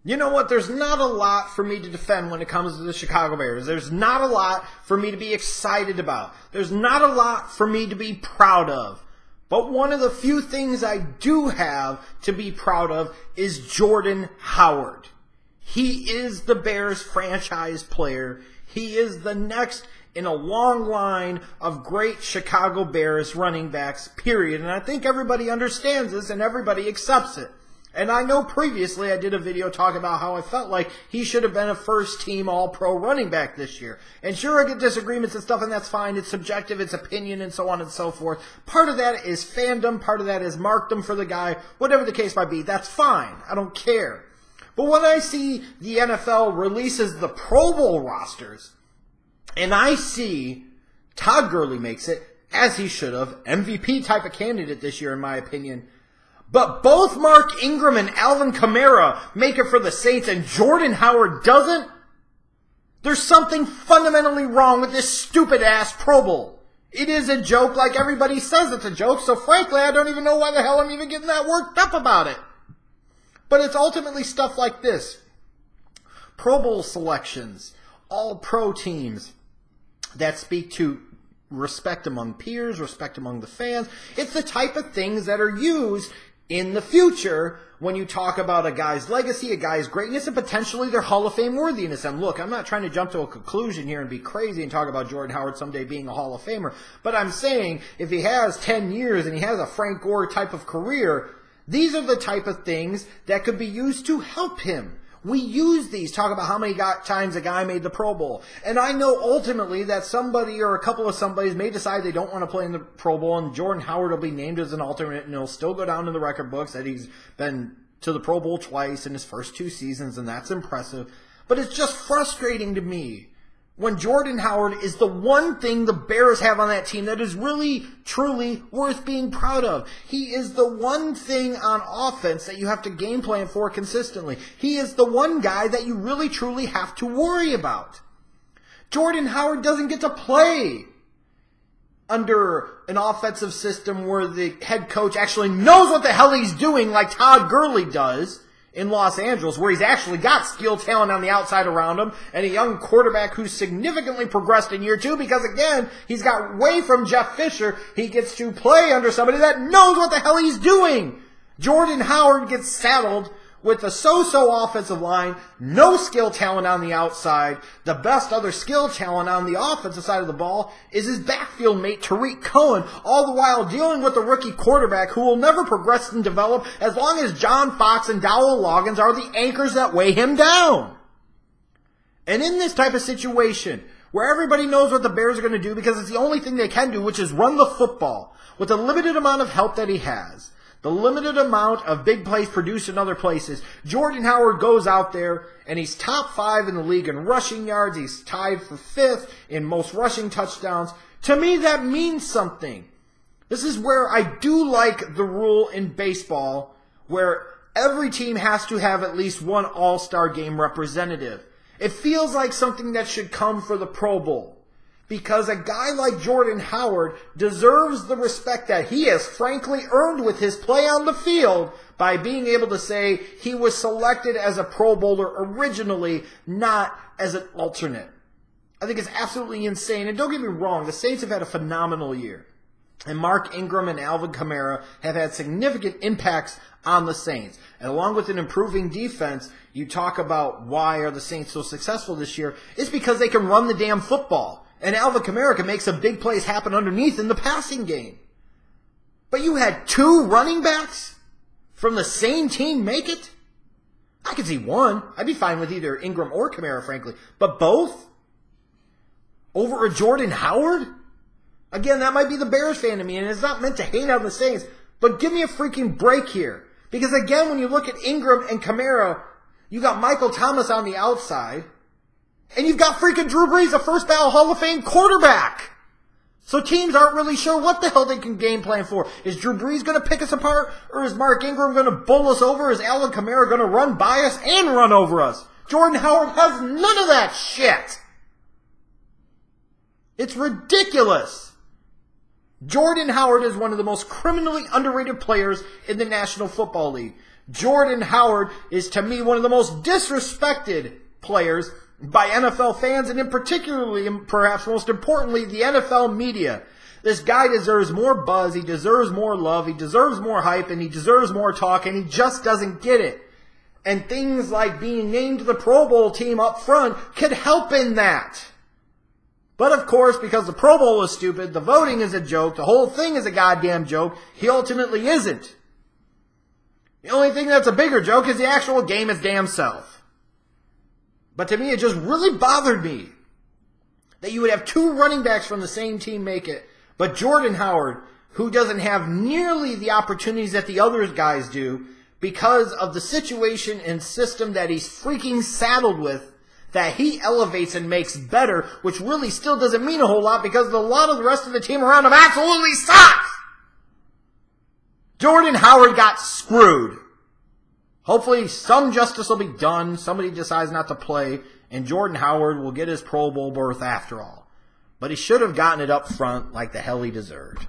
You know what? There's not a lot for me to defend when it comes to the Chicago Bears. There's not a lot for me to be excited about. There's not a lot for me to be proud of. But one of the few things I do have to be proud of is Jordan Howard. He is the Bears franchise player. He is the next in a long line of great Chicago Bears running backs, period. And I think everybody understands this and everybody accepts it. And I know previously I did a video talking about how I felt like he should have been a first-team All-Pro running back this year. And sure, I get disagreements and stuff, and that's fine. It's subjective, it's opinion, and so on and so forth. Part of that is fandom. Part of that is markdom for the guy. Whatever the case might be, that's fine. I don't care. But when I see the NFL releases the Pro Bowl rosters, and I see Todd Gurley makes it, as he should have, MVP type of candidate this year in my opinion, but both Mark Ingram and Alvin Kamara make it for the Saints and Jordan Howard doesn't, there's something fundamentally wrong with this stupid-ass Pro Bowl. It is a joke like everybody says it's a joke, so frankly, I don't even know why the hell I'm even getting that worked up about it. But it's ultimately stuff like this. Pro Bowl selections, all-pro teams that speak to respect among peers, respect among the fans. It's the type of things that are used in the future when you talk about a guy's legacy, a guy's greatness, and potentially their Hall of Fame worthiness. And look, I'm not trying to jump to a conclusion here and be crazy and talk about Jordan Howard someday being a Hall of Famer, but I'm saying if he has 10 years and he has a Frank Gore type of career, these are the type of things that could be used to help him. We use these, talk about how many times a guy made the Pro Bowl. And I know ultimately that somebody or a couple of somebodies may decide they don't want to play in the Pro Bowl, and Jordan Howard will be named as an alternate, and he'll still go down in the record books that he's been to the Pro Bowl twice in his first 2 seasons, and that's impressive. But it's just frustrating to me when Jordan Howard is the one thing the Bears have on that team that is really, truly worth being proud of. He is the one thing on offense that you have to game plan for consistently. He is the one guy that you really, truly have to worry about. Jordan Howard doesn't get to play under an offensive system where the head coach actually knows what the hell he's doing like Todd Gurley does in Los Angeles, where he's actually got skill talent on the outside around him, and a young quarterback who's significantly progressed in year 2 because, again, he's got away from Jeff Fisher. He gets to play under somebody that knows what the hell he's doing. Jordan Howard gets saddled with a so-so offensive line, no skill talent on the outside. The best other skill talent on the offensive side of the ball is his backfield mate, Tariq Cohen, all the while dealing with a rookie quarterback who will never progress and develop as long as John Fox and Dowell Loggins are the anchors that weigh him down. And in this type of situation, where everybody knows what the Bears are going to do because it's the only thing they can do, which is run the football, with the limited amount of help that he has, the limited amount of big plays produced in other places, Jordan Howard goes out there and he's top 5 in the league in rushing yards. He's tied for 5th in most rushing touchdowns. To me, that means something. This is where I do like the rule in baseball where every team has to have at least one All-Star game representative. It feels like something that should come for the Pro Bowl. Because a guy like Jordan Howard deserves the respect that he has frankly earned with his play on the field by being able to say he was selected as a Pro Bowler originally, not as an alternate. I think it's absolutely insane. And don't get me wrong, the Saints have had a phenomenal year. And Mark Ingram and Alvin Kamara have had significant impacts on the Saints. And along with an improving defense, you talk about why are the Saints so successful this year. It's because they can run the damn football. And Alvin Kamara can make some big plays happen underneath in the passing game. But you had 2 running backs from the same team make it? I could see one. I'd be fine with either Ingram or Kamara, frankly. But both? Over a Jordan Howard? Again, that might be the Bears fan to me, and it's not meant to hate on the Saints. But give me a freaking break here. Because again, when you look at Ingram and Kamara, you got Michael Thomas on the outside. And you've got freaking Drew Brees, a first ballot Hall of Fame quarterback. So teams aren't really sure what the hell they can game plan for. Is Drew Brees going to pick us apart? Or is Mark Ingram going to bull us over? Is Alvin Kamara going to run by us and run over us? Jordan Howard has none of that shit. It's ridiculous. Jordan Howard is one of the most criminally underrated players in the National Football League. Jordan Howard is, to me, one of the most disrespected players by NFL fans, and in particularly, and perhaps most importantly, the NFL media. This guy deserves more buzz, he deserves more love, he deserves more hype, and he deserves more talk, and he just doesn't get it. And things like being named to the Pro Bowl team up front could help in that. But of course, because the Pro Bowl is stupid, the voting is a joke, the whole thing is a goddamn joke, he ultimately isn't. The only thing that's a bigger joke is the actual game its damn self. But to me, it just really bothered me that you would have two running backs from the same team make it, but Jordan Howard, who doesn't have nearly the opportunities that the other guys do because of the situation and system that he's freaking saddled with, that he elevates and makes better, which really still doesn't mean a whole lot because a lot of the rest of the team around him absolutely sucks. Jordan Howard got screwed. Hopefully some justice will be done, somebody decides not to play, and Jordan Howard will get his Pro Bowl berth after all. But he should have gotten it up front like the hell he deserved.